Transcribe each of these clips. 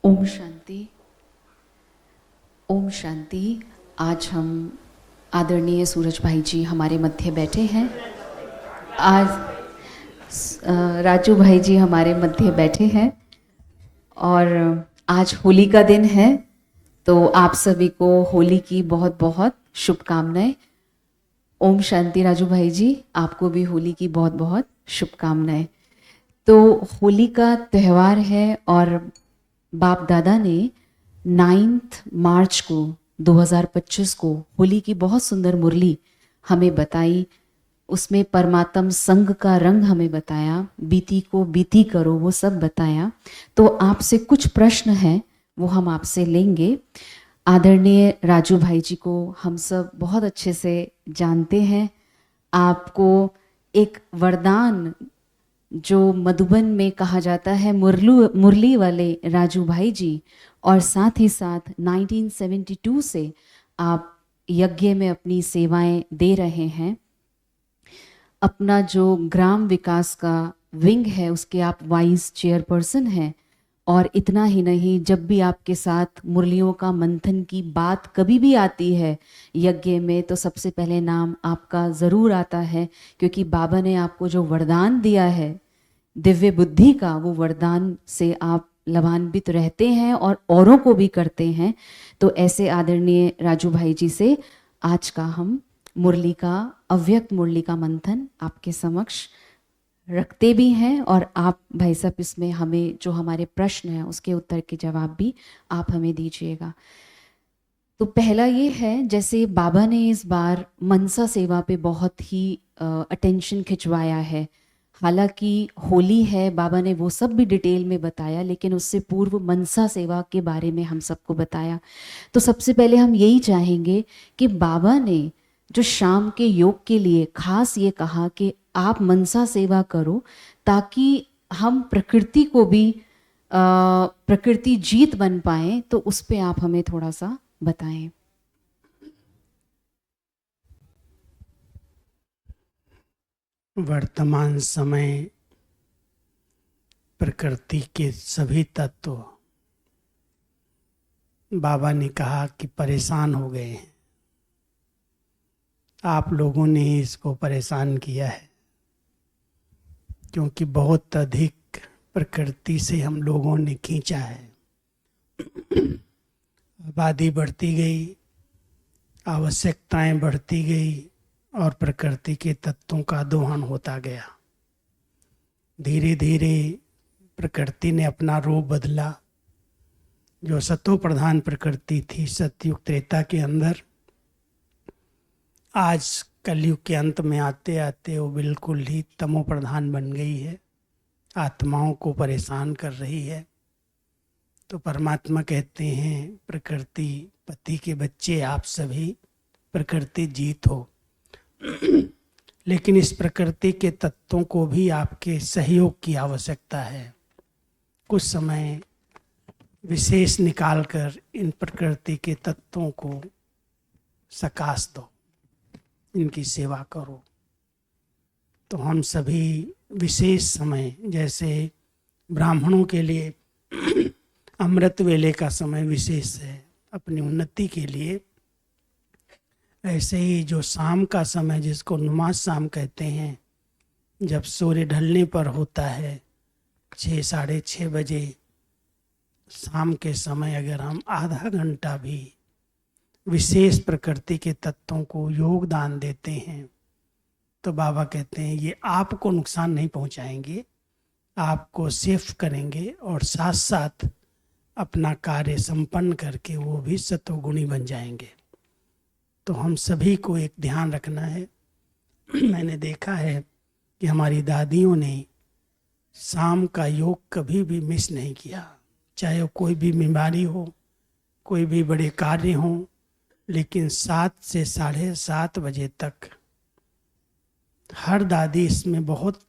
ओम शांति। ओम शांति। आज हम आदरणीय सूरज भाई जी हमारे मध्य बैठे हैं। आज राजू भाई जी हमारे मध्य बैठे हैं और आज होली का दिन है, तो आप सभी को होली की बहुत बहुत शुभकामनाएं। ओम शांति राजू भाई जी, आपको भी होली की बहुत बहुत शुभकामनाएं। तो होली का त्यौहार है और बाप दादा ने 9 मार्च को 2025 को होली की बहुत सुंदर मुरली हमें बताई। उसमें परमात्म संग का रंग हमें बताया, बीती को बीती करो, वो सब बताया। तो आपसे कुछ प्रश्न हैं, वो हम आपसे लेंगे। आदरणीय राजू भाई जी को हम सब बहुत अच्छे से जानते हैं। आपको एक वरदान जो मधुबन में कहा जाता है मुरली वाले राजू भाई जी, और साथ ही साथ 1972 से आप यज्ञ में अपनी सेवाएं दे रहे हैं। अपना जो ग्राम विकास का विंग है उसके आप वाइस चेयरपर्सन हैं। और इतना ही नहीं, जब भी आपके साथ मुरलियों का मंथन की बात कभी भी आती है यज्ञ में, तो सबसे पहले नाम आपका ज़रूर आता है, क्योंकि बाबा ने आपको जो वरदान दिया है दिव्य बुद्धि का, वो वरदान से आप लाभान्वित रहते हैं और औरों को भी करते हैं। तो ऐसे आदरणीय राजू भाई जी से आज का हम मुरली का, अव्यक्त मुरली का मंथन आपके समक्ष रखते भी हैं, और आप भाई साहब इसमें हमें जो हमारे प्रश्न हैं उसके उत्तर के जवाब भी आप हमें दीजिएगा। तो पहला ये है, जैसे बाबा ने इस बार मनसा सेवा पे बहुत ही अटेंशन खिंचवाया है। हालांकि होली है, बाबा ने वो सब भी डिटेल में बताया, लेकिन उससे पूर्व मनसा सेवा के बारे में हम सबको बताया। तो सबसे पहले हम यही चाहेंगे कि बाबा ने जो शाम के योग के लिए खास ये कहा कि आप मनसा सेवा करो, ताकि हम प्रकृति को भी प्रकृति जीत बन पाए। तो उस पे आप हमें थोड़ा सा बताएं। वर्तमान समय प्रकृति के सभी तत्व, बाबा ने कहा कि परेशान हो गए हैं। आप लोगों ने ही इसको परेशान किया है, क्योंकि बहुत अधिक प्रकृति से हम लोगों ने खींचा है। आबादी बढ़ती गई, आवश्यकताएं बढ़ती गई और प्रकृति के तत्वों का दोहन होता गया। धीरे धीरे प्रकृति ने अपना रूप बदला। जो सतो प्रधान प्रकृति थी सतयुग त्रेता के अंदर, आज कलयुग के अंत में आते आते वो बिल्कुल ही तमो प्रधान बन गई है, आत्माओं को परेशान कर रही है। तो परमात्मा कहते हैं, प्रकृति पति के बच्चे आप सभी, प्रकृति जीत हो। लेकिन इस प्रकृति के तत्वों को भी आपके सहयोग की आवश्यकता है। कुछ समय विशेष निकालकर इन प्रकृति के तत्वों को सकाश दो, इनकी सेवा करो। तो हम सभी विशेष समय, जैसे ब्राह्मणों के लिए अमृत वेले का समय विशेष है अपनी उन्नति के लिए, ऐसे ही जो शाम का समय, जिसको नुमाज शाम कहते हैं, जब सूर्य ढलने पर होता है 6 साढ़े 6 बजे शाम के समय, अगर हम आधा घंटा भी विशेष प्रकृति के तत्वों को योगदान देते हैं, तो बाबा कहते हैं ये आपको नुकसान नहीं पहुंचाएंगे, आपको सेफ करेंगे और साथ साथ अपना कार्य संपन्न करके वो भी सतोगुणी बन जाएंगे। तो हम सभी को एक ध्यान रखना है। मैंने देखा है कि हमारी दादियों ने शाम का योग कभी भी मिस नहीं किया, चाहे वो कोई भी बीमारी हो, कोई भी बड़े कार्य हो, लेकिन 7 से साढ़े 7 बजे तक हर दादी इसमें बहुत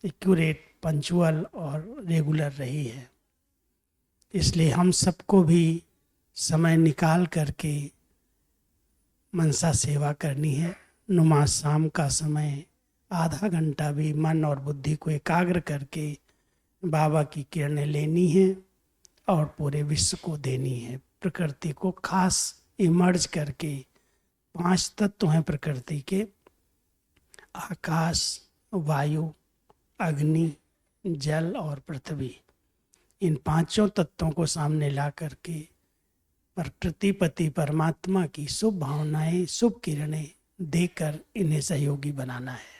एक्यूरेट, पंचुअल और रेगुलर रही है। इसलिए हम सबको भी समय निकाल करके मनसा सेवा करनी है। नुमाज शाम का समय आधा घंटा भी मन और बुद्धि को एकाग्र करके बाबा की किरणें लेनी है और पूरे विश्व को देनी है। प्रकृति को खास इमर्ज करके 5 तत्व हैं प्रकृति के, आकाश, वायु, अग्नि, जल और पृथ्वी। इन 5 तत्वों को सामने ला करके प्रकृति पति परमात्मा की शुभ भावनाएं, शुभ किरणें देकर इन्हें सहयोगी बनाना है।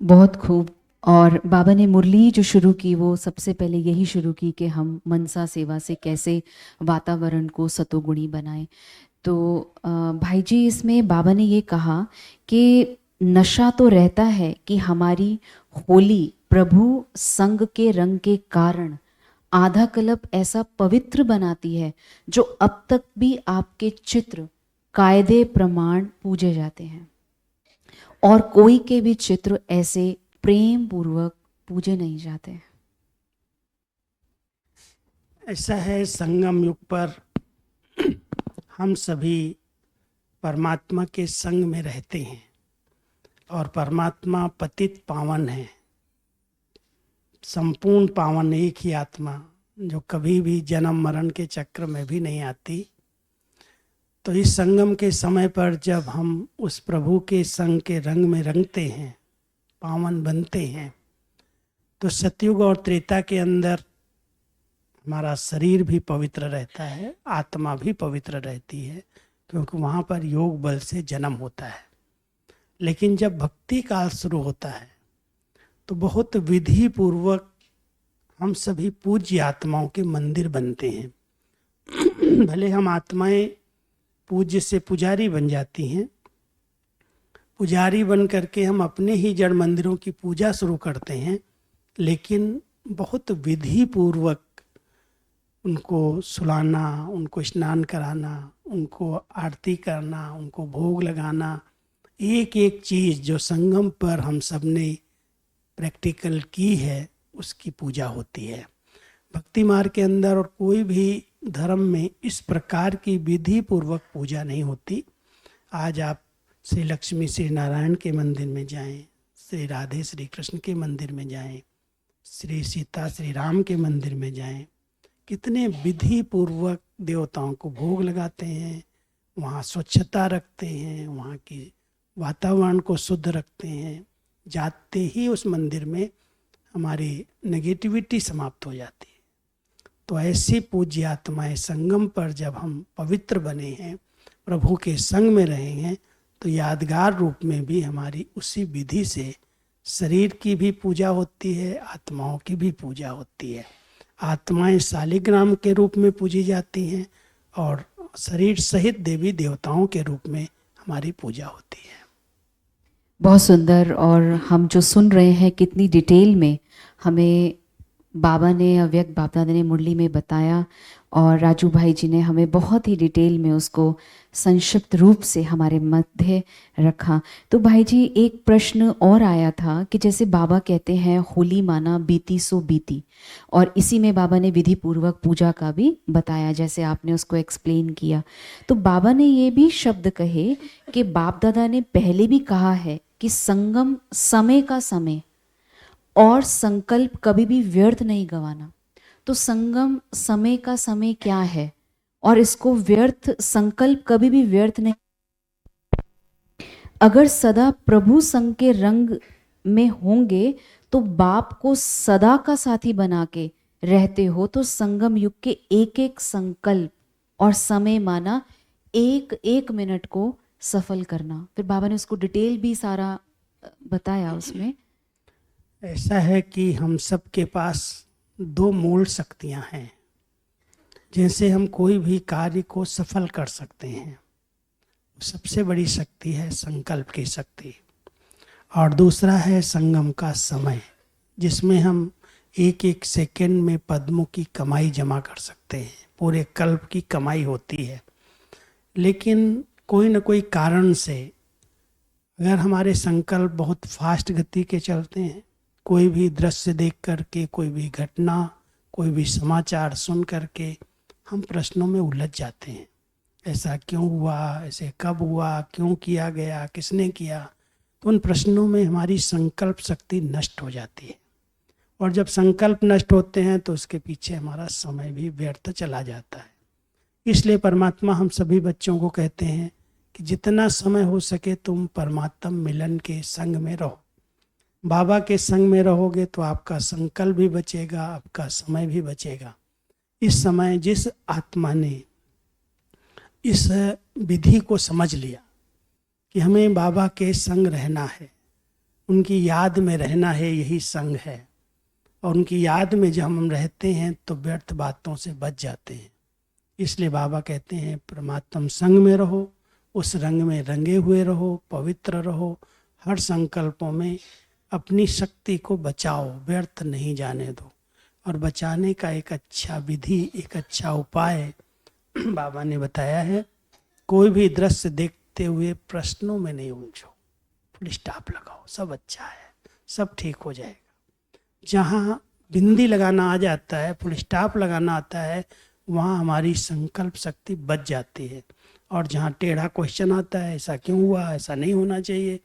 बहुत खूब। और बाबा ने मुरली जो शुरू की वो सबसे पहले यही शुरू की कि हम मनसा सेवा से कैसे वातावरण को सतोगुणी बनाएं। तो भाई जी, इसमें बाबा ने ये कहा कि नशा तो रहता है कि हमारी होली प्रभु संग के रंग के कारण आधा कल्प ऐसा पवित्र बनाती है जो अब तक भी आपके चित्र कायदे प्रमाण पूजे जाते हैं और कोई के भी चित्र ऐसे प्रेम पूर्वक पूजे नहीं जाते। ऐसा है, संगम युग पर हम सभी परमात्मा के संग में रहते हैं और परमात्मा पतित पावन है, संपूर्ण पावन एक ही आत्मा जो कभी भी जन्म मरण के चक्र में भी नहीं आती। तो इस संगम के समय पर जब हम उस प्रभु के संग के रंग में रंगते हैं, पावन बनते हैं, तो सतयुग और त्रेता के अंदर हमारा शरीर भी पवित्र रहता है, आत्मा भी पवित्र रहती है, क्योंकि वहाँ पर योग बल से जन्म होता है। लेकिन जब भक्ति काल शुरू होता है तो बहुत विधि पूर्वक हम सभी पूज्य आत्माओं के मंदिर बनते हैं। भले हम आत्माएं पूज्य से पुजारी बन जाती हैं, पुजारी बन करके हम अपने ही जड़ मंदिरों की पूजा शुरू करते हैं, लेकिन बहुत विधि पूर्वक उनको सुलाना, उनको स्नान कराना, उनको आरती करना, उनको भोग लगाना, एक एक चीज़ जो संगम पर हम सब ने प्रैक्टिकल की है उसकी पूजा होती है। भक्ति मार्ग के अंदर और कोई भी धर्म में इस प्रकार की विधि पूर्वक पूजा नहीं होती। आज आप श्री लक्ष्मी श्री नारायण के मंदिर में जाएं, श्री राधे श्री कृष्ण के मंदिर में जाएं, श्री सीता श्री राम के मंदिर में जाएं, कितने विधि पूर्वक देवताओं को भोग लगाते हैं, वहाँ स्वच्छता रखते हैं, वहाँ की वातावरण को शुद्ध रखते हैं। जाते ही उस मंदिर में हमारी नेगेटिविटी समाप्त हो जाती है। तो ऐसी पूज्य आत्माएं संगम पर जब हम पवित्र बने हैं, प्रभु के संग में रहे हैं, तो यादगार रूप में भी हमारी उसी विधि से शरीर की भी पूजा होती है, आत्माओं की भी पूजा होती है। आत्माएं शालिग्राम के रूप में पूजी जाती हैं और शरीर सहित देवी देवताओं के रूप में हमारी पूजा होती है। बहुत सुंदर। और हम जो सुन रहे हैं कितनी डिटेल में हमें बाबा ने, अव्यक्त बाप दादा ने मुरली में बताया और राजू भाई जी ने हमें बहुत ही डिटेल में उसको संक्षिप्त रूप से हमारे मध्य रखा। तो भाई जी, एक प्रश्न और आया था कि जैसे बाबा कहते हैं होली माना बीती सो बीती, और इसी में बाबा ने विधि पूर्वक पूजा का भी बताया, जैसे आपने उसको एक्सप्लेन किया। तो बाबा ने ये भी शब्द कहे कि बाप दादा ने पहले भी कहा है कि संगम समय का समय और संकल्प कभी भी व्यर्थ नहीं गंवाना। तो संगम समय का समय क्या है और इसको व्यर्थ संकल्प कभी भी व्यर्थ नहीं। अगर सदा प्रभु संग के रंग में होंगे तो बाप को सदा का साथी बना के रहते हो, तो संगम युग के एक एक संकल्प और समय माना एक एक मिनट को सफल करना। फिर बाबा ने उसको डिटेल भी सारा बताया उसमें। ऐसा है कि हम सब के पास 2 मूल शक्तियां हैं जिनसे हम कोई भी कार्य को सफल कर सकते हैं। सबसे बड़ी शक्ति है संकल्प की शक्ति, और दूसरा है संगम का समय, जिसमें हम एक एक सेकंड में पद्मों की कमाई जमा कर सकते हैं, पूरे कल्प की कमाई होती है। लेकिन कोई न कोई कारण से अगर हमारे संकल्प बहुत फास्ट गति के चलते हैं, कोई भी दृश्य देख करके, कोई भी घटना, कोई भी समाचार सुन करके हम प्रश्नों में उलझ जाते हैं। ऐसा क्यों हुआ, ऐसे कब हुआ, क्यों किया गया, किसने किया। तो उन प्रश्नों में हमारी संकल्प शक्ति नष्ट हो जाती है। और जब संकल्प नष्ट होते हैं तो उसके पीछे हमारा समय भी व्यर्थ चला जाता है। इसलिए परमात्मा हम सभी बच्चों को कहते हैं कि जितना समय हो सके तुम परमात्मा मिलन के संग में रहो। बाबा के संग में रहोगे तो आपका संकल्प भी बचेगा, आपका समय भी बचेगा। इस समय जिस आत्मा ने इस विधि को समझ लिया कि हमें बाबा के संग रहना है, उनकी याद में रहना है, यही संग है, और उनकी याद में जब हम रहते हैं तो व्यर्थ बातों से बच जाते हैं। इसलिए बाबा कहते हैं परमात्मा संग में रहो, उस रंग में रंगे हुए रहो, पवित्र रहो, हर संकल्पों में अपनी शक्ति को बचाओ, व्यर्थ नहीं जाने दो। और बचाने का एक अच्छा विधि, एक अच्छा उपाय बाबा ने बताया है, कोई भी दृश्य देखते हुए प्रश्नों में नहीं उलझो, फुल स्टॉप लगाओ, सब अच्छा है, सब ठीक हो जाएगा। जहाँ बिंदी लगाना आ जाता है, फुल स्टॉप लगाना आता है, वहाँ हमारी संकल्प शक्ति बच जाती है। और जहाँ टेढ़ा क्वेश्चन आता है, ऐसा क्यों हुआ, ऐसा नहीं होना चाहिए,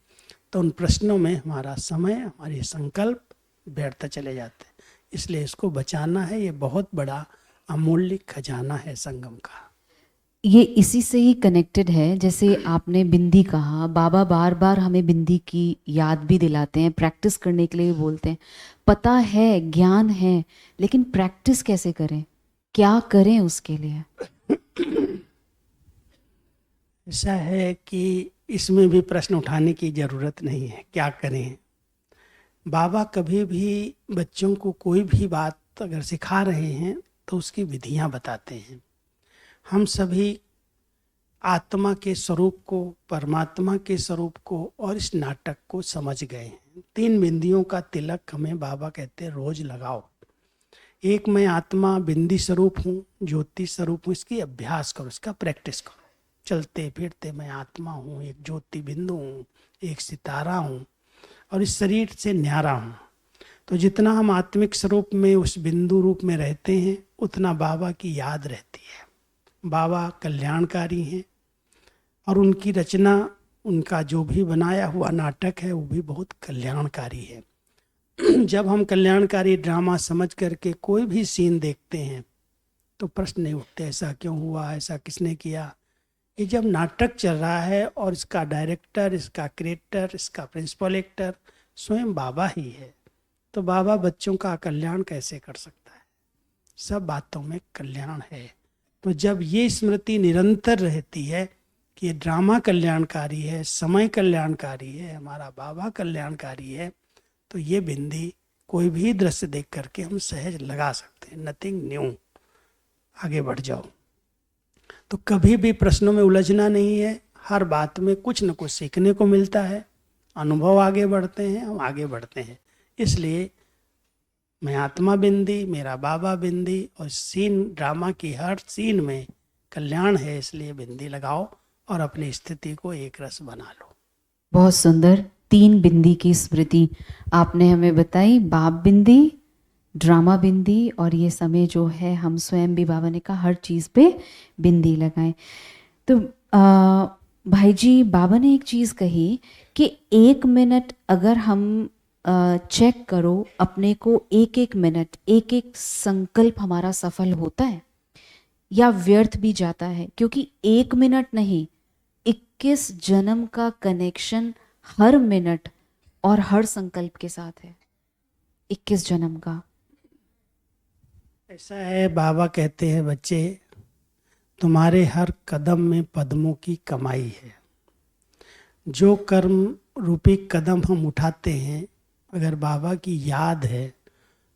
तो उन प्रश्नों में हमारा समय, हमारे संकल्प व्यर्थ चले जाते हैं। इसलिए इसको बचाना है, ये बहुत बड़ा अमूल्य खजाना है संगम का। ये इसी से ही कनेक्टेड है। जैसे आपने बिंदी कहा, बाबा बार बार हमें बिंदी की याद भी दिलाते हैं, प्रैक्टिस करने के लिए भी बोलते हैं। पता है, ज्ञान है, लेकिन प्रैक्टिस कैसे करें, क्या करें उसके लिए? ऐसा है कि इसमें भी प्रश्न उठाने की ज़रूरत नहीं है, क्या करें। बाबा कभी भी बच्चों को कोई भी बात अगर सिखा रहे हैं तो उसकी विधियां बताते हैं। हम सभी आत्मा के स्वरूप को, परमात्मा के स्वरूप को और इस नाटक को समझ गए हैं। 3 बिंदियों का तिलक हमें बाबा कहते हैं रोज लगाओ। एक, मैं आत्मा बिंदी स्वरूप हूँ, ज्योति स्वरूप हूँ, इसकी अभ्यास करो, इसका प्रैक्टिस करो। चलते फिरते मैं आत्मा हूँ, एक ज्योति बिंदु हूँ, एक सितारा हूँ और इस शरीर से न्यारा हूँ। तो जितना हम आत्मिक स्वरूप में उस बिंदु रूप में रहते हैं, उतना बाबा की याद रहती है। बाबा कल्याणकारी हैं और उनकी रचना, उनका जो भी बनाया हुआ नाटक है वो भी बहुत कल्याणकारी है। जब हम कल्याणकारी ड्रामा समझ करके कोई भी सीन देखते हैं तो प्रश्न नहीं उठते, ऐसा क्यों हुआ, ऐसा किसने किया। ये जब नाटक चल रहा है और इसका डायरेक्टर, इसका क्रिएटर, इसका प्रिंसिपल एक्टर स्वयं बाबा ही है, तो बाबा बच्चों का कल्याण कैसे कर सकता है? सब बातों में कल्याण है। तो जब ये स्मृति निरंतर रहती है कि ये ड्रामा कल्याणकारी है, समय कल्याणकारी है, हमारा बाबा कल्याणकारी है, तो ये बिंदी कोई भी दृश्य देख करके हम सहज लगा सकते हैं। नथिंग न्यू, आगे बढ़ जाओ। तो कभी भी प्रश्नों में उलझना नहीं है, हर बात में कुछ न कुछ सीखने को मिलता है, अनुभव आगे बढ़ते हैं, हम आगे बढ़ते हैं। इसलिए मैं आत्मा बिंदी, मेरा बाबा बिंदी, और सीन, ड्रामा की हर सीन में कल्याण है, इसलिए बिंदी लगाओ और अपनी स्थिति को एक रस बना लो। बहुत सुंदर 3 बिंदी की स्मृति आपने हमें बताई, बाप बिंदी, ड्रामा बिंदी, और ये समय जो है हम स्वयं भी, बाबा ने कहा हर चीज़ पे बिंदी लगाएं। तो भाई जी, बाबा ने एक चीज़ कही कि 1 मिनट अगर हम चेक करो अपने को, 1-1 मिनट, 1-1 संकल्प हमारा सफल होता है या व्यर्थ भी जाता है? क्योंकि 1 मिनट नहीं, 21 जन्म का कनेक्शन हर मिनट और हर संकल्प के साथ है, 21 जन्म का। ऐसा है, बाबा कहते हैं बच्चे, तुम्हारे हर कदम में पद्मों की कमाई है। जो कर्म रूपी कदम हम उठाते हैं, अगर बाबा की याद है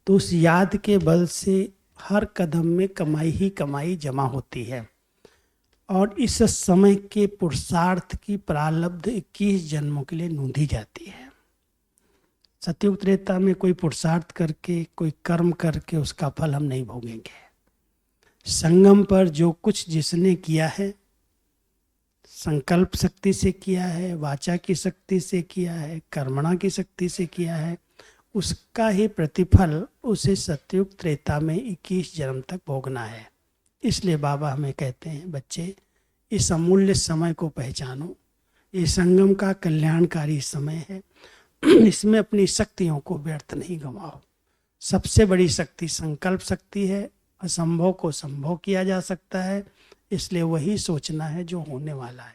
तो उस याद के बल से हर कदम में कमाई ही कमाई जमा होती है। और इस समय के पुरुषार्थ की प्रारब्ध 21 जन्मों के लिए नूंधी जाती है। सतयुग त्रेता में कोई पुरुषार्थ करके, कोई कर्म करके उसका फल हम नहीं भोगेंगे। संगम पर जो कुछ जिसने किया है, संकल्प शक्ति से किया है, वाचा की शक्ति से किया है, कर्मणा की शक्ति से किया है, उसका ही प्रतिफल उसे सतयुग त्रेता में 21 जन्म तक भोगना है। इसलिए बाबा हमें कहते हैं बच्चे, इस अमूल्य समय को पहचानो। ये संगम का कल्याणकारी समय है, इसमें अपनी शक्तियों को व्यर्थ नहीं गंवाओ। सबसे बड़ी शक्ति संकल्प शक्ति है। असंभव को संभव किया जा सकता है, इसलिए वही सोचना है जो होने वाला है।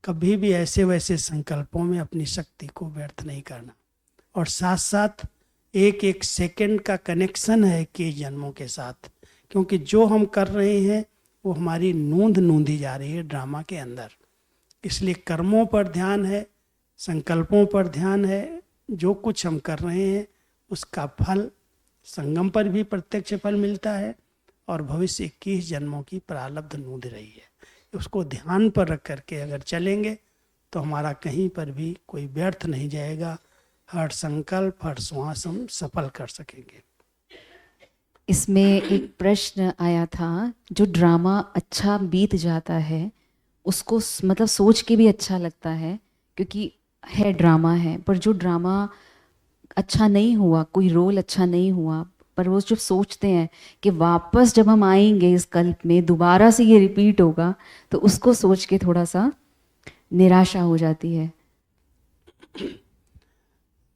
कभी भी ऐसे वैसे संकल्पों में अपनी शक्ति को व्यर्थ नहीं करना। और साथ साथ एक एक सेकंड का कनेक्शन है कि जन्मों के साथ, क्योंकि जो हम कर रहे हैं वो हमारी नूंदी जा रही है ड्रामा के अंदर। इसलिए कर्मों पर ध्यान है, संकल्पों पर ध्यान है। जो कुछ हम कर रहे हैं उसका फल संगम पर भी प्रत्यक्ष फल मिलता है, और भविष्य 21 जन्मों की प्रारब्ध नूंद रही है। उसको ध्यान पर रख करके अगर चलेंगे तो हमारा कहीं पर भी कोई व्यर्थ नहीं जाएगा। हर संकल्प, हर श्वास हम सफल कर सकेंगे। इसमें एक प्रश्न आया था, जो ड्रामा अच्छा बीत जाता है उसको मतलब सोच के भी अच्छा लगता है, क्योंकि है ड्रामा है, पर जो ड्रामा अच्छा नहीं हुआ, कोई रोल अच्छा नहीं हुआ, पर वो जब सोचते हैं कि वापस जब हम आएंगे इस कल्प में दोबारा से ये रिपीट होगा, तो उसको सोच के थोड़ा सा निराशा हो जाती है।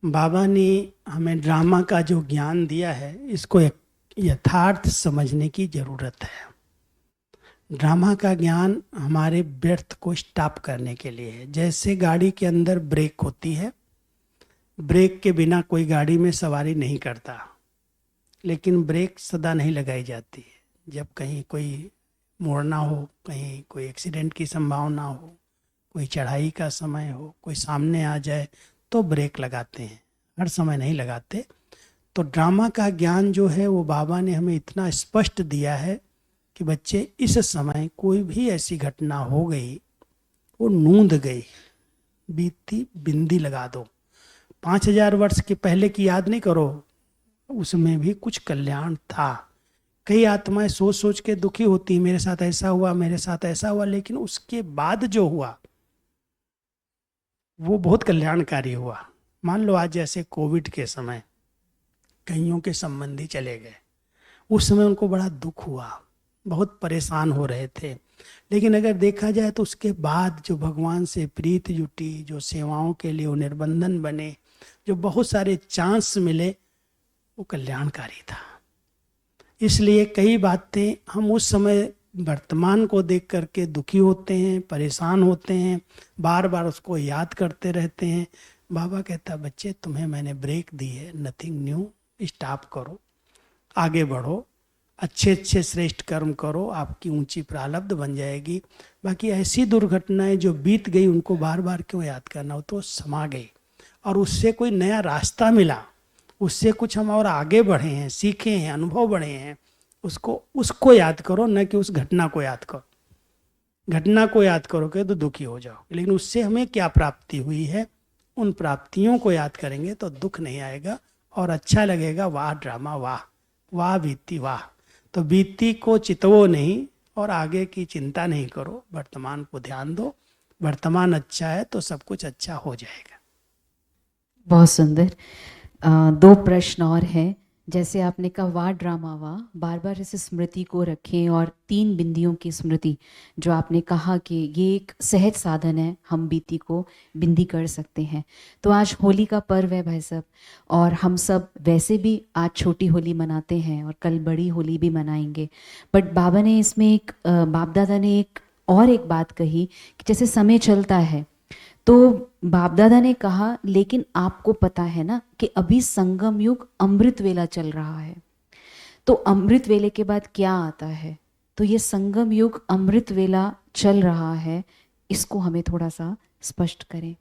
बाबा ने हमें ड्रामा का जो ज्ञान दिया है, इसको एक यथार्थ समझने की जरूरत है। ड्रामा का ज्ञान हमारे व्यर्थ को स्टॉप करने के लिए है। जैसे गाड़ी के अंदर ब्रेक होती है, ब्रेक के बिना कोई गाड़ी में सवारी नहीं करता, लेकिन ब्रेक सदा नहीं लगाई जाती है। जब कहीं कोई मोड़ना हो, कहीं कोई एक्सीडेंट की संभावना हो, कोई चढ़ाई का समय हो, कोई सामने आ जाए, तो ब्रेक लगाते हैं, हर समय नहीं लगाते। तो ड्रामा का ज्ञान जो है वो बाबा ने हमें इतना स्पष्ट दिया है कि बच्चे इस समय कोई भी ऐसी घटना हो गई, वो नूंद गई, बीतती बिंदी लगा दो। 5000 वर्ष के पहले की याद नहीं करो, उसमें भी कुछ कल्याण था। कई आत्माएं सोच सोच के दुखी होती, मेरे साथ ऐसा हुआ, मेरे साथ ऐसा हुआ, लेकिन उसके बाद जो हुआ वो बहुत कल्याणकारी हुआ। मान लो आज जैसे कोविड के समय कईयों के संबंधी चले गए, उस समय उनको बड़ा दुख हुआ, बहुत परेशान हो रहे थे। लेकिन अगर देखा जाए तो उसके बाद जो भगवान से प्रीत जुटी, जो सेवाओं के लिए वो निर्बंधन बने, जो बहुत सारे चांस मिले, वो कल्याणकारी था। इसलिए कई बातें हम उस समय वर्तमान को देख करके दुखी होते हैं, परेशान होते हैं, बार बार उसको याद करते रहते हैं। बाबा कहता, बच्चे तुम्हें मैंने ब्रेक दी है, नथिंग न्यू, स्टॉप करो, आगे बढ़ो, अच्छे अच्छे श्रेष्ठ कर्म करो, आपकी ऊंची प्रारब्ध बन जाएगी। बाकी ऐसी दुर्घटनाएं जो बीत गई उनको बार बार क्यों याद करना, हो तो समा गई, और उससे कोई नया रास्ता मिला, उससे कुछ हम और आगे बढ़े हैं, सीखे हैं, अनुभव बढ़े हैं, उसको याद करो, न कि उस घटना को याद करो। घटना को याद करोगे तो दुखी हो जाओगे, लेकिन उससे हमें क्या प्राप्ति हुई है, उन प्राप्तियों को याद करेंगे तो दुख नहीं आएगा और अच्छा लगेगा। वाह ड्रामा, वाह वाह बीती, वाह। तो बीती को चितवो नहीं और आगे की चिंता नहीं करो, वर्तमान को ध्यान दो। वर्तमान अच्छा है तो सब कुछ अच्छा हो जाएगा। बहुत सुंदर। 2 प्रश्न और हैं। जैसे आपने कहा वाह ड्रामा वाह, बार बार इस स्मृति को रखें, और 3 बिंदियों की स्मृति जो आपने कहा कि ये एक सहज साधन है, हम बीती को बिंदी कर सकते हैं। तो आज होली का पर्व है भाई साहब, और हम सब वैसे भी आज छोटी होली मनाते हैं और कल बड़ी होली भी मनाएंगे। बट बाबा ने इसमें बाप दादा ने एक बात कही कि जैसे समय चलता है, तो बाप दादा ने कहा लेकिन आपको पता है ना कि अभी संगम युग अमृत वेला चल रहा है, तो अमृत वेले के बाद क्या आता है, तो ये संगम युग अमृत वेला चल रहा है, इसको हमें थोड़ा सा स्पष्ट करें।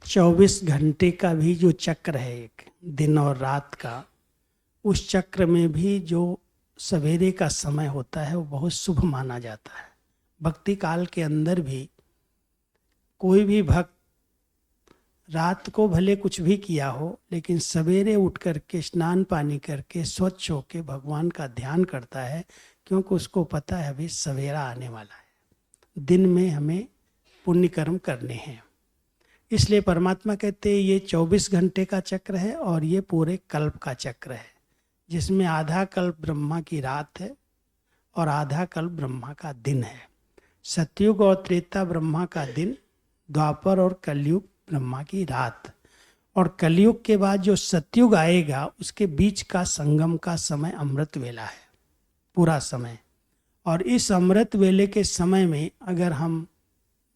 24 घंटे का भी जो चक्र है, एक दिन और रात का, उस चक्र में भी जो सवेरे का समय होता है वो बहुत शुभ माना जाता है। भक्ति काल के अंदर भी कोई भी भक्त रात को भले कुछ भी किया हो, लेकिन सवेरे उठ करके स्नान पानी करके स्वच्छ होके भगवान का ध्यान करता है, क्योंकि उसको पता है अभी सवेरा आने वाला है, दिन में हमें पुण्य कर्म करने हैं। इसलिए परमात्मा कहते हैं ये 24 घंटे का चक्र है और ये पूरे कल्प का चक्र है, जिसमें आधा कल्प ब्रह्मा की रात है और आधा कल्प ब्रह्मा का दिन है। सतयुग और त्रेता ब्रह्मा का दिन, द्वापर और कलयुग ब्रह्मा की रात। और कलयुग के बाद जो सतयुग आएगा उसके बीच का संगम का समय अमृत वेला है, पूरा समय। और इस अमृत वेले के समय में अगर हम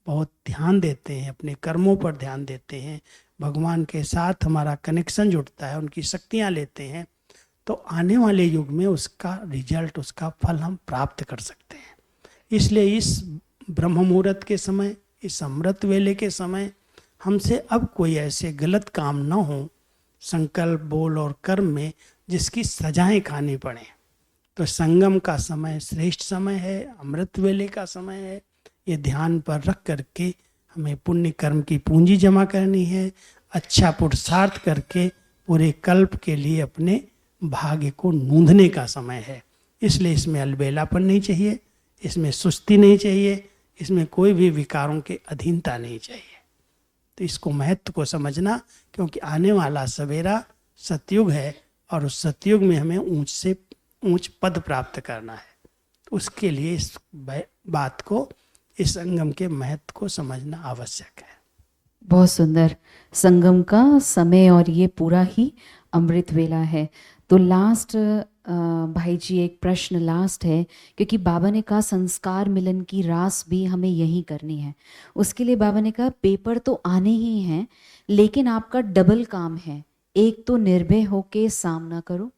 बहुत ध्यान देते हैं, अपने कर्मों पर ध्यान देते हैं, भगवान के साथ हमारा कनेक्शन जुड़ता है, उनकी शक्तियाँ लेते हैं, तो आने वाले युग में उसका रिजल्ट, उसका फल हम प्राप्त कर सकते हैं। इसलिए इस ब्रह्म मुहूर्त के समय, इस अमृत वेले के समय हमसे अब कोई ऐसे गलत काम न हो संकल्प, बोल और कर्म में जिसकी सजाएं खानी पड़े। तो संगम का समय श्रेष्ठ समय है, अमृत वेले का समय है। ये ध्यान पर रख करके हमें पुण्य कर्म की पूंजी जमा करनी है, अच्छा पुरुषार्थ करके पूरे कल्प के लिए अपने भाग्य को नूंदने का समय है। इसलिए इसमें अलबेलापन नहीं चाहिए, इसमें सुस्ती नहीं चाहिए, इसमें कोई भी विकारों के अधीनता नहीं चाहिए। तो इसको महत्व को समझना, क्योंकि आने वाला सवेरा सतयुग है और उस सतयुग में हमें ऊंच से ऊंच पद प्राप्त करना है। उसके लिए इस बात को, इस संगम के महत्व को समझना आवश्यक है। बहुत सुंदर। संगम का समय और ये पूरा ही अमृत वेला है। तो लास्ट भाई जी एक प्रश्न लास्ट है, क्योंकि बाबा ने कहा संस्कार मिलन की रास भी हमें यही करनी है। उसके लिए बाबा ने कहा पेपर तो आने ही हैं, लेकिन आपका डबल काम है। एक तो निर्भय होके सामना करो,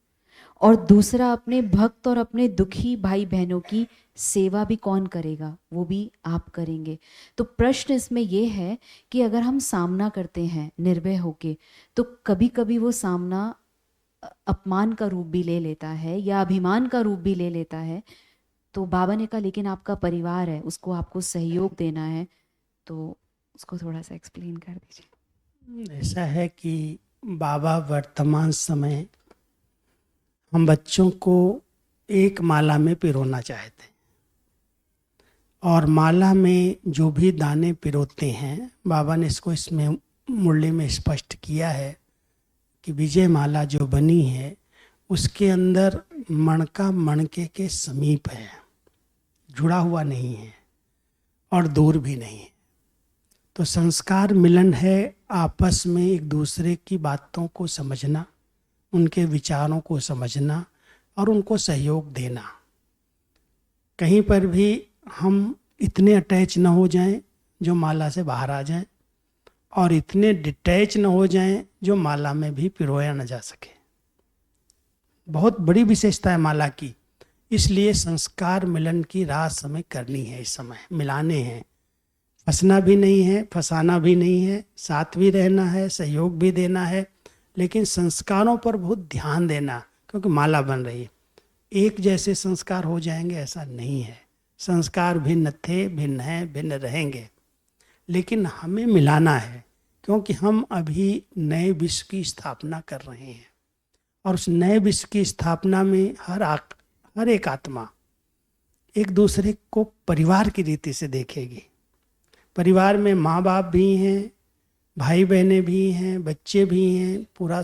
और दूसरा अपने भक्त और अपने दुखी भाई बहनों की सेवा भी कौन करेगा, वो भी आप करेंगे। तो प्रश्न इसमें ये है कि अगर हम सामना करते हैं निर्भय होके, तो कभी कभी वो सामना अपमान का रूप भी ले लेता है या अभिमान का रूप भी ले लेता है। तो बाबा ने कहा लेकिन आपका परिवार है, उसको आपको सहयोग देना है। तो उसको थोड़ा सा एक्सप्लेन कर दीजिए। ऐसा है कि बाबा वर्तमान समय हम बच्चों को एक माला में पिरोना चाहते हैं, और माला में जो भी दाने पिरोते हैं, बाबा ने इसको इसमें मुरली में स्पष्ट किया है कि विजय माला जो बनी है उसके अंदर मणका मणके के समीप है, जुड़ा हुआ नहीं है और दूर भी नहीं है। तो संस्कार मिलन है आपस में एक दूसरे की बातों को समझना, उनके विचारों को समझना और उनको सहयोग देना। कहीं पर भी हम इतने अटैच न हो जाएं जो माला से बाहर आ जाएं, और इतने डिटैच न हो जाएं जो माला में भी पिरोया न जा सके। बहुत बड़ी विशेषता है माला की। इसलिए संस्कार मिलन की रास हमें करनी है, इस समय मिलाने हैं। फंसना भी नहीं है, फंसाना भी नहीं है, साथ भी रहना है, सहयोग भी देना है, लेकिन संस्कारों पर बहुत ध्यान देना, क्योंकि माला बन रही है। एक जैसे संस्कार हो जाएंगे ऐसा नहीं है। संस्कार भिन्न थे, भिन्न हैं, भिन्न रहेंगे, लेकिन हमें मिलाना है, क्योंकि हम अभी नए विश्व की स्थापना कर रहे हैं। और उस नए विश्व की स्थापना में हर एक आत्मा एक दूसरे को परिवार की रीति से देखेगी। परिवार में माँ बाप भी हैं, भाई बहनें भी हैं, बच्चे भी हैं, पूरा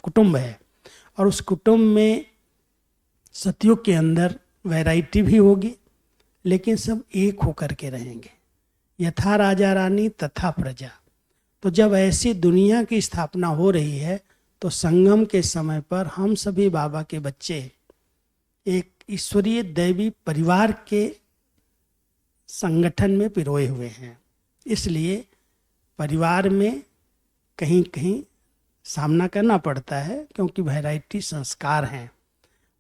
कुटुंब है। और उस कुटुंब में सतयुग के अंदर वैरायटी भी होगी, लेकिन सब एक होकर के रहेंगे। यथा राजा रानी तथा प्रजा। तो जब ऐसी दुनिया की स्थापना हो रही है, तो संगम के समय पर हम सभी बाबा के बच्चे एक ईश्वरीय दैवी परिवार के संगठन में पिरोए हुए हैं। इसलिए परिवार में कहीं कहीं सामना करना पड़ता है, क्योंकि वैरायटी संस्कार हैं।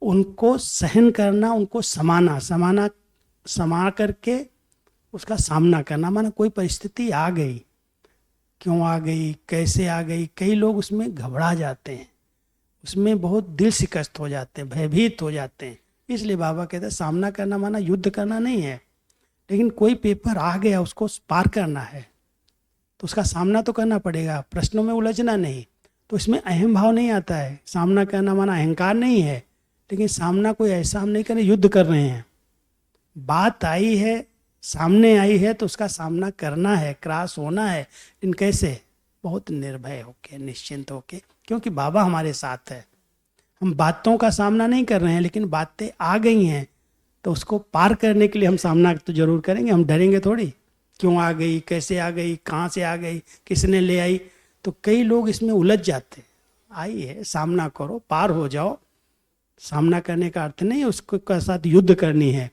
उनको सहन करना, उनको समा करके उसका सामना करना। माना कोई परिस्थिति आ गई, क्यों आ गई, कैसे आ गई, कई लोग उसमें घबरा जाते हैं, उसमें बहुत दिल शिकस्त हो जाते हैं, भयभीत हो जाते हैं। इसलिए बाबा कहते हैं सामना करना माना युद्ध करना नहीं है, लेकिन कोई पेपर आ गया उसको पार करना है, तो उसका सामना तो करना पड़ेगा, प्रश्नों में उलझना नहीं। तो इसमें अहम भाव नहीं आता है। सामना करना माना अहंकार नहीं है, लेकिन सामना कोई ऐसा हम नहीं करें युद्ध कर रहे हैं। बात आई है, सामने आई है, तो उसका सामना करना है, क्रॉस होना है। लेकिन कैसे? बहुत निर्भय होके, निश्चिंत होके, क्योंकि बाबा हमारे साथ है। हम बातों का सामना नहीं कर रहे हैं, लेकिन बातें आ गई हैं, तो उसको पार करने के लिए हम सामना तो जरूर करेंगे। हम डरेंगे थोड़ी, क्यों आ गई, कैसे आ गई, कहाँ से आ गई, किसने ले आई। तो कई लोग इसमें उलझ जाते हैं। आइए सामना करो, पार हो जाओ। सामना करने का अर्थ नहीं उसको के साथ युद्ध करनी है,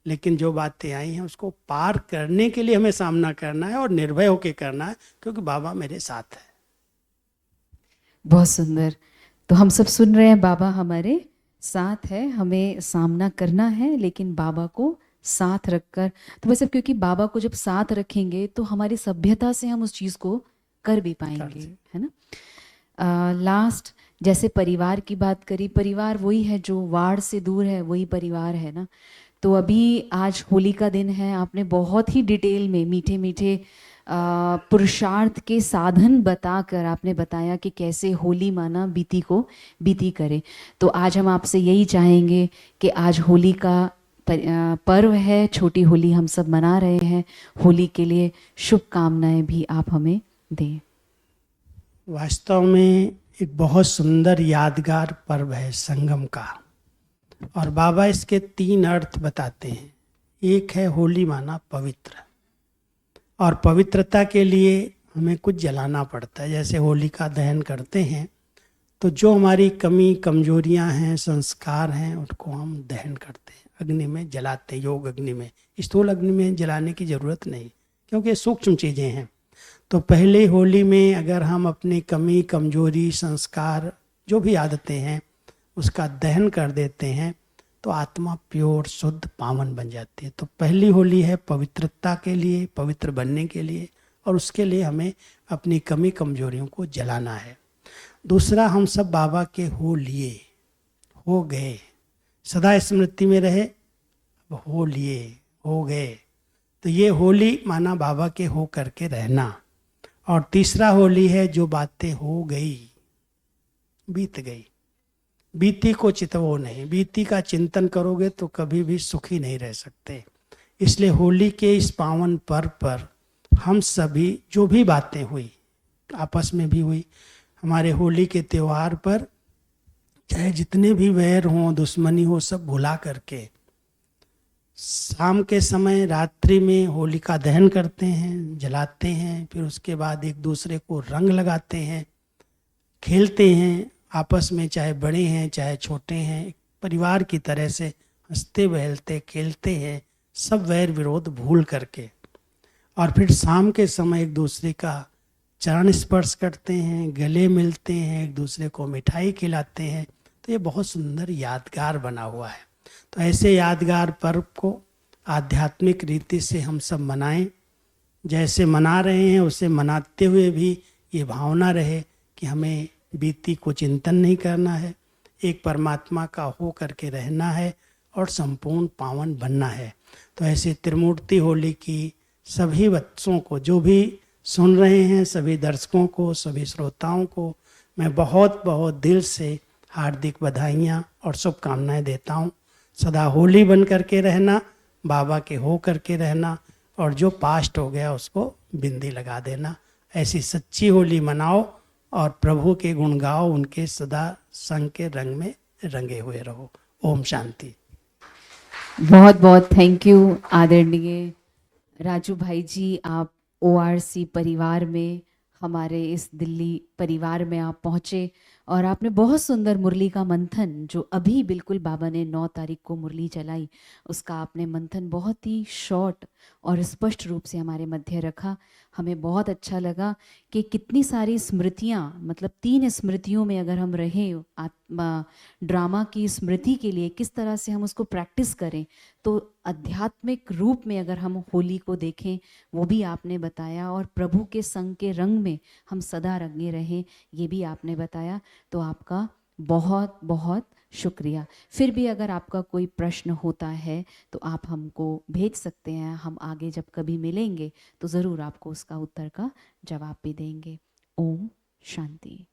लेकिन जो बातें आई हैं उसको पार करने के लिए हमें सामना करना है और निर्भय होकर करना है, क्योंकि बाबा मेरे साथ है। बहुत सुंदर। तो हम सब सुन रहे हैं, बाबा हमारे साथ है, हमें सामना करना है लेकिन बाबा को साथ रखकर। तो वैसे क्योंकि बाबा को जब साथ रखेंगे तो हमारी सभ्यता से हम उस चीज़ को कर भी पाएंगे, है ना। लास्ट जैसे परिवार की बात करी, परिवार वही है जो वाड़ से दूर है, वही परिवार है ना। तो अभी आज होली का दिन है, आपने बहुत ही डिटेल में मीठे मीठे पुरुषार्थ के साधन बताकर आपने बताया कि कैसे होली माना बीती को बीती करे। तो आज हम आपसे यही चाहेंगे कि आज होली का पर्व है, छोटी होली हम सब मना रहे हैं, होली के लिए शुभकामनाएं भी आप हमें दें। वास्तव में एक बहुत सुंदर यादगार पर्व है संगम का, और बाबा इसके 3 अर्थ बताते हैं। एक है होली माना पवित्र, और पवित्रता के लिए हमें कुछ जलाना पड़ता है। जैसे होली का दहन करते हैं तो जो हमारी कमी कमजोरियां हैं, संस्कार हैं, उनको हम दहन करते हैं, अग्नि में जलाते हैं, योग अग्नि में। स्थूल अग्नि में जलाने की ज़रूरत नहीं, क्योंकि सूक्ष्म चीज़ें हैं। तो पहले होली में अगर हम अपनी कमी कमजोरी संस्कार जो भी आदतें हैं उसका दहन कर देते हैं तो आत्मा प्योर शुद्ध पावन बन जाती है। तो पहली होली है पवित्रता के लिए, पवित्र बनने के लिए, और उसके लिए हमें अपनी कमी कमजोरियों को जलाना है। दूसरा, हम सब बाबा के हो लिए, हो गए, सदा स्मृति में रहे, अब हो लिए, हो गए। तो ये होली माना बाबा के हो करके रहना। और तीसरा होली है जो बातें हो गई, बीत गई, बीती को चितवो नहीं। बीती का चिंतन करोगे तो कभी भी सुखी नहीं रह सकते। इसलिए होली के इस पावन पर्व पर हम सभी जो भी बातें हुई, आपस में भी हुई, हमारे होली के त्यौहार पर चाहे जितने भी वैर हों, दुश्मनी हो, सब भुला करके शाम के समय रात्रि में होली का दहन करते हैं, जलाते हैं, फिर उसके बाद एक दूसरे को रंग लगाते हैं, खेलते हैं आपस में, चाहे बड़े हैं चाहे छोटे हैं, एक परिवार की तरह से हंसते बहलते खेलते हैं, सब वैर विरोध भूल करके। और फिर शाम के समय एक दूसरे का चरण स्पर्श करते हैं, गले मिलते हैं, एक दूसरे को मिठाई खिलाते हैं। तो ये बहुत सुंदर यादगार बना हुआ है। तो ऐसे यादगार पर्व को आध्यात्मिक रीति से हम सब मनाएं। जैसे मना रहे हैं उसे मनाते हुए भी ये भावना रहे कि हमें बीती को चिंतन नहीं करना है, एक परमात्मा का हो करके रहना है और संपूर्ण पावन बनना है। तो ऐसे त्रिमूर्ति होली की सभी बच्चों को, जो भी सुन रहे हैं, सभी दर्शकों को, सभी श्रोताओं को मैं बहुत बहुत दिल से हार्दिक बधाइयाँ और शुभकामनाएं देता हूँ। सदा होली बन करके रहना, बाबा के हो करके रहना, और जो पास्ट हो गया उसको बिंदी लगा देना। ऐसी सच्ची होली मनाओ और प्रभु के गुण गाओ, उनके सदा संग के रंग में रंगे हुए रहो। ओम शांति। बहुत बहुत थैंक यू आदरणीय राजू भाई जी। आप ORC परिवार में, हमारे इस दिल्ली परिवार में आप पहुँचे और आपने बहुत सुंदर मुरली का मंथन, जो अभी बिल्कुल बाबा ने 9 तारीख को मुरली चलाई, उसका आपने मंथन बहुत ही शॉर्ट और स्पष्ट रूप से हमारे मध्य रखा। हमें बहुत अच्छा लगा कि कितनी सारी स्मृतियाँ, मतलब 3 स्मृतियों में अगर हम रहें, ड्रामा की स्मृति के लिए किस तरह से हम उसको प्रैक्टिस करें, तो आध्यात्मिक रूप में अगर हम होली को देखें वो भी आपने बताया, और प्रभु के संग के रंग में हम सदा रंगे रहें ये भी आपने बताया। तो आपका बहुत बहुत शुक्रिया। फिर भी अगर आपका कोई प्रश्न होता है तो आप हमको भेज सकते हैं, हम आगे जब कभी मिलेंगे तो ज़रूर आपको उसका उत्तर का जवाब भी देंगे। ओम शांति।